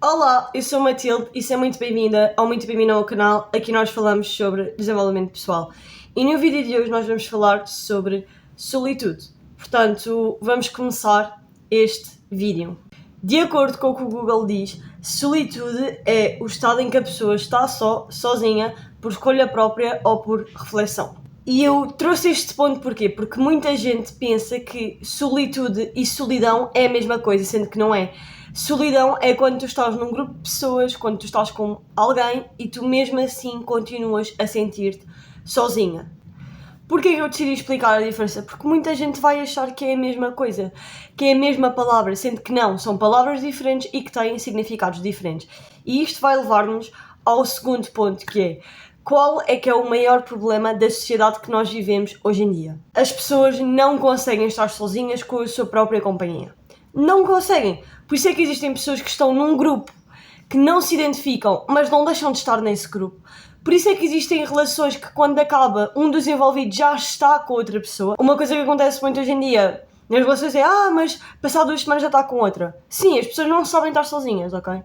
Olá, eu sou a Matilde e seja muito bem-vinda ou muito bem-vindo ao canal. Aqui nós falamos sobre desenvolvimento pessoal. E no vídeo de hoje nós vamos falar sobre solitude. Portanto, vamos começar este vídeo. De acordo com o que o Google diz, solitude é o estado em que a pessoa está sozinha, por escolha própria ou por reflexão. E eu trouxe este ponto porquê? Porque muita gente pensa que solitude e solidão é a mesma coisa, sendo que não é. Solidão é quando tu estás num grupo de pessoas, quando tu estás com alguém e tu mesmo assim continuas a sentir-te sozinha. Porquê que eu decidi explicar a diferença? Porque muita gente vai achar que é a mesma coisa, que é a mesma palavra, sendo que não, são palavras diferentes e que têm significados diferentes. E isto vai levar-nos ao segundo ponto, que é: qual é que é o maior problema da sociedade que nós vivemos hoje em dia? As pessoas não conseguem estar sozinhas com a sua própria companhia. Não conseguem. Por isso é que existem pessoas que estão num grupo que não se identificam, mas não deixam de estar nesse grupo. Por isso é que existem relações que, quando acaba, um dos envolvidos já está com outra pessoa. Uma coisa que acontece muito hoje em dia nas relações é: mas passado 2 semanas já está com outra. Sim, as pessoas não sabem estar sozinhas, ok?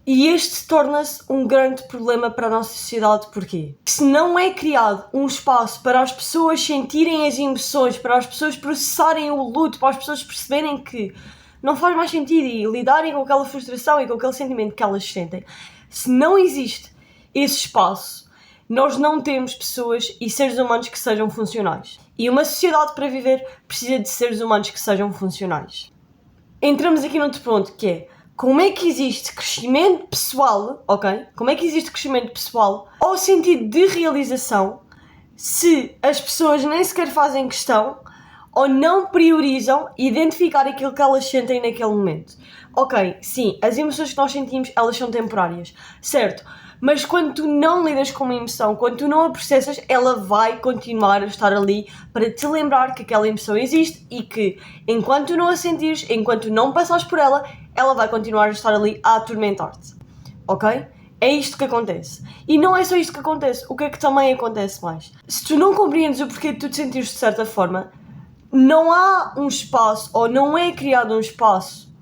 E este torna-se um grande problema para a nossa sociedade. Porquê? Se não é criado um espaço para as pessoas sentirem as emoções, para as pessoas processarem o luto, para as pessoas perceberem que não faz mais sentido e lidarem com aquela frustração e com aquele sentimento que elas sentem, se não existe esse espaço, nós não temos pessoas e seres humanos que sejam funcionais. E uma sociedade, para viver, precisa de seres humanos que sejam funcionais. Entramos aqui noutro ponto, que é: como é que existe crescimento pessoal, ok? Como é que existe crescimento pessoal ao sentido de realização se as pessoas nem sequer fazem questão ou não priorizam identificar aquilo que elas sentem naquele momento? Ok, sim, as emoções que nós sentimos, elas são temporárias, certo? Mas quando tu não lidas com uma emoção, quando tu não a processas, ela vai continuar a estar ali para te lembrar que aquela emoção existe e que, enquanto tu não a sentires, enquanto tu não passares por ela, ela vai continuar a estar ali a atormentar-te, ok? É isto que acontece. E não é só isto que acontece. O que é que também acontece mais? Se tu não compreendes o porquê de tu te sentires de certa forma, não há um espaço, ou não é criado um espaço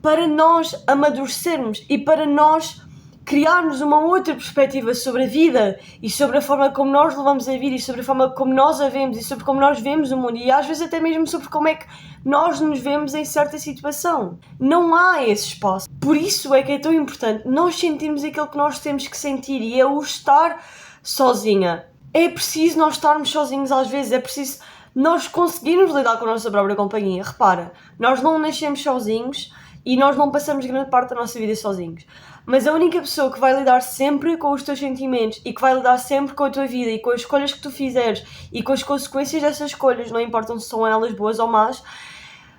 para nós amadurecermos e para nós criarmos uma outra perspectiva sobre a vida e sobre a forma como nós levamos a vida e sobre a forma como nós a vemos e sobre como nós vemos o mundo e às vezes até mesmo sobre como é que nós nos vemos em certa situação. Não há esse espaço. Por isso é que é tão importante nós sentirmos aquilo que nós temos que sentir, e é o estar sozinha. É preciso nós estarmos sozinhos às vezes, é preciso nós conseguirmos lidar com a nossa própria companhia. Repara, nós não nascemos sozinhos e nós não passamos grande parte da nossa vida sozinhos. Mas a única pessoa que vai lidar sempre com os teus sentimentos e que vai lidar sempre com a tua vida e com as escolhas que tu fizeres e com as consequências dessas escolhas, não importam se são elas boas ou más,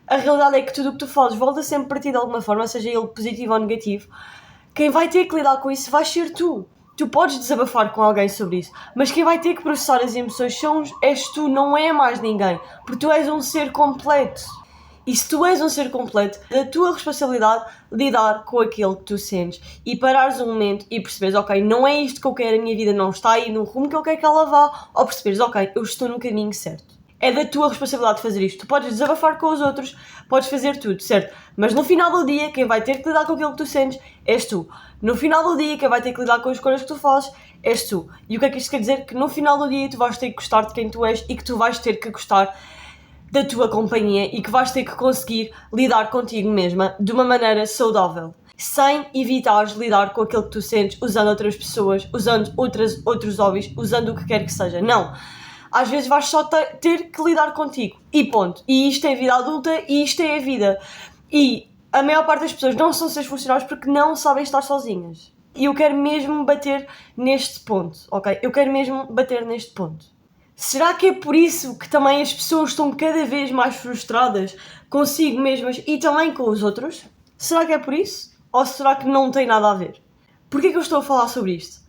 a realidade é que tudo o que tu fazes volta sempre para ti de alguma forma, seja ele positivo ou negativo. Quem vai ter que lidar com isso vai ser tu. Tu podes desabafar com alguém sobre isso, mas quem vai ter que processar as emoções és tu, não é mais ninguém, porque tu és um ser completo. E se tu és um ser completo, é da tua responsabilidade lidar com aquilo que tu sentes e parares um momento e perceberes: ok, não é isto que eu quero, a minha vida não está aí no rumo que eu quero que ela vá, ou perceberes: ok, eu estou no caminho certo. É da tua responsabilidade fazer isto. Tu podes desabafar com os outros, podes fazer tudo, certo? Mas no final do dia, quem vai ter que lidar com aquilo que tu sentes és tu. No final do dia, quem vai ter que lidar com as escolhas que tu fazes és tu. E o que é que isto quer dizer? Que no final do dia tu vais ter que gostar de quem tu és e que tu vais ter que gostar da tua companhia e que vais ter que conseguir lidar contigo mesma de uma maneira saudável, sem evitares lidar com aquilo que tu sentes usando outras pessoas, usando outros hobbies, usando o que quer que seja. Não. Às vezes vais só ter que lidar contigo. E ponto. E isto é a vida adulta e isto é a vida. E a maior parte das pessoas não são seres funcionais porque não sabem estar sozinhas. E eu quero mesmo bater neste ponto, ok? Eu quero mesmo bater neste ponto. Será que é por isso que também as pessoas estão cada vez mais frustradas consigo mesmas e também com os outros? Será que é por isso? Ou será que não tem nada a ver? Porquê que eu estou a falar sobre isto?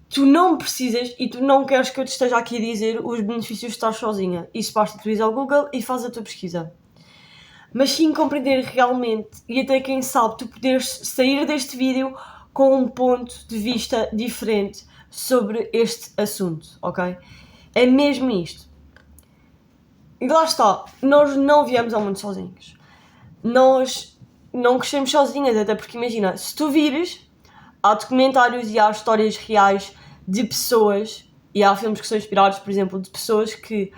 Tu não precisas e tu não queres que eu te esteja aqui a dizer os benefícios de estar sozinha. Isso basta tu ires ao Google e faz a tua pesquisa. Mas sim compreender realmente, e até quem sabe tu poderes sair deste vídeo com um ponto de vista diferente sobre este assunto, ok? É mesmo isto. E lá está, nós não viemos ao mundo sozinhos. Nós não crescemos sozinhas, até porque imagina, se tu vires, há documentários e há histórias reais de pessoas, e há filmes que são inspirados, por exemplo, de pessoas que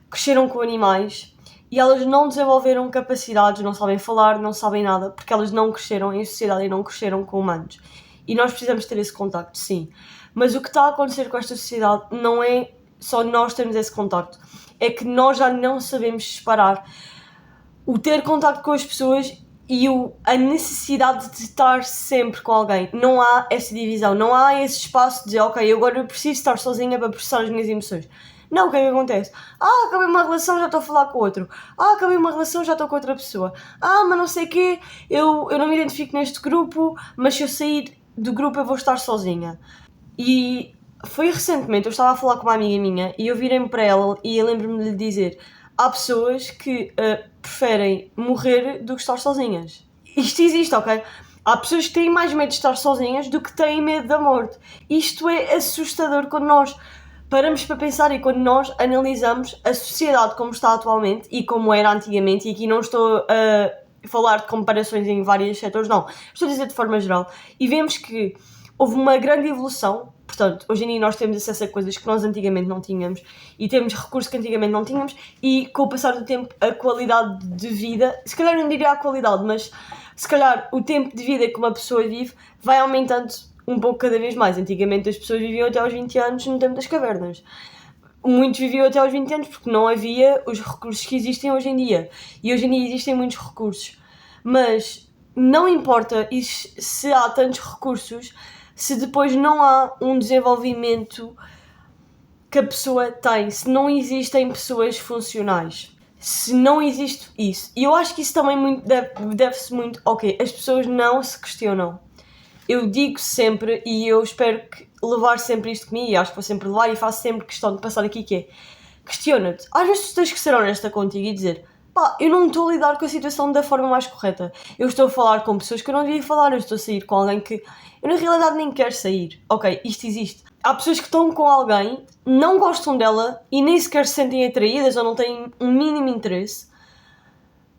cresceram com animais e elas não desenvolveram capacidades, não sabem falar, não sabem nada, porque elas não cresceram em sociedade e não cresceram com humanos. E nós precisamos ter esse contacto, sim. Mas o que está a acontecer com esta sociedade não é só nós termos esse contacto, é que nós já não sabemos separar o ter contacto com as pessoas e a necessidade de estar sempre com alguém. Não há essa divisão, não há esse espaço de dizer, ok, agora eu preciso estar sozinha para processar as minhas emoções. Não, o que é que acontece? Acabei uma relação, já estou a falar com outro. Acabei uma relação, já estou com outra pessoa. Mas não sei o quê, eu não me identifico neste grupo, mas se eu sair do grupo eu vou estar sozinha. E foi recentemente, eu estava a falar com uma amiga minha e eu virei-me para ela e eu lembro-me de lhe dizer: há pessoas que preferem morrer do que estar sozinhas. Isto existe, ok? Há pessoas que têm mais medo de estar sozinhas do que têm medo da morte. Isto é assustador quando nós paramos para pensar e quando nós analisamos a sociedade como está atualmente e como era antigamente, e aqui não estou a falar de comparações em vários setores, não, estou a dizer de forma geral, e vemos que houve uma grande evolução. Portanto, hoje em dia nós temos acesso a coisas que nós antigamente não tínhamos e temos recursos que antigamente não tínhamos, e com o passar do tempo a qualidade de vida, se calhar não diria a qualidade, mas se calhar o tempo de vida que uma pessoa vive vai aumentando um pouco cada vez mais. Antigamente as pessoas viviam até aos 20 anos no tempo das cavernas. Muitos viviam até aos 20 anos porque não havia os recursos que existem hoje em dia. E hoje em dia existem muitos recursos. Mas não importa se há tantos recursos, se depois não há um desenvolvimento que a pessoa tem, se não existem pessoas funcionais, se não existe isso. E eu acho que isso também deve-se muito, ok, as pessoas não se questionam. Eu digo sempre, e eu espero levar sempre isto comigo, e acho que vou sempre levar, e faço sempre questão de passar aqui, que é: questiona-te. Às vezes tu tens que ser honesta contigo e dizer: eu não estou a lidar com a situação da forma mais correta. Eu estou a falar com pessoas que eu não devia falar, eu estou a sair com alguém que eu na realidade nem quero sair. Ok, isto existe. Há pessoas que estão com alguém, não gostam dela e nem sequer se sentem atraídas ou não têm um mínimo interesse,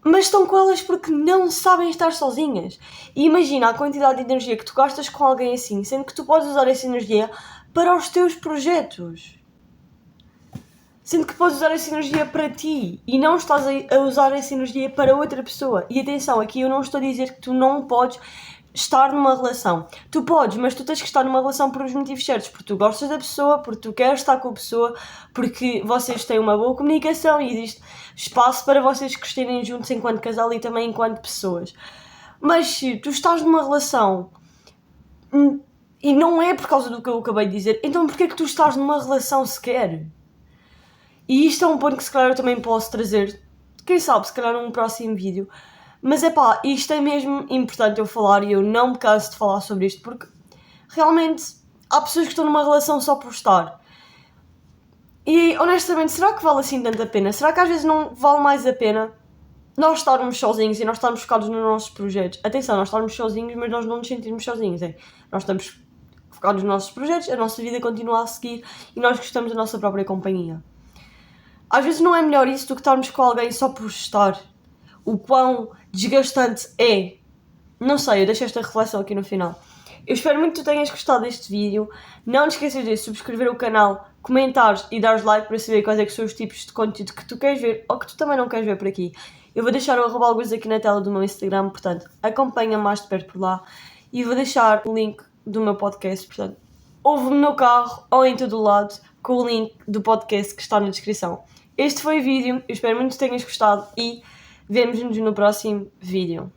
mas estão com elas porque não sabem estar sozinhas. E imagina a quantidade de energia que tu gastas com alguém assim, sendo que tu podes usar essa energia para os teus projetos. Sendo que podes usar essa energia para ti e não estás a usar essa energia para outra pessoa. E atenção, aqui eu não estou a dizer que tu não podes estar numa relação. Tu podes, mas tu tens que estar numa relação por os motivos certos. Porque tu gostas da pessoa, porque tu queres estar com a pessoa, porque vocês têm uma boa comunicação e existe espaço para vocês crescerem juntos enquanto casal e também enquanto pessoas. Mas se tu estás numa relação e não é por causa do que eu acabei de dizer, então porquê é que tu estás numa relação sequer? E isto é um ponto que se calhar eu também posso trazer, quem sabe, se calhar num próximo vídeo. Mas isto é mesmo importante eu falar e eu não me canso de falar sobre isto, porque realmente há pessoas que estão numa relação só por estar. E honestamente, será que vale assim tanto a pena? Será que às vezes não vale mais a pena nós estarmos sozinhos e nós estarmos focados nos nossos projetos? Atenção, nós estarmos sozinhos, mas nós não nos sentirmos sozinhos. Nós estamos focados nos nossos projetos, a nossa vida continua a seguir e nós gostamos da nossa própria companhia. Às vezes não é melhor isso do que estarmos com alguém só por estar. O quão desgastante é. Não sei, eu deixo esta reflexão aqui no final. Eu espero muito que tu tenhas gostado deste vídeo. Não te esqueças de subscrever o canal, comentares e dares like para saber quais é que são os tipos de conteúdo que tu queres ver ou que tu também não queres ver por aqui. Eu vou deixar o @algures aqui na tela do meu Instagram, portanto, acompanha mais de perto por lá. E vou deixar o link do meu podcast, portanto, ouve-me no carro ou em todo o lado, com o link do podcast que está na descrição. Este foi o vídeo, eu espero muito que tenhas gostado e vemo-nos no próximo vídeo.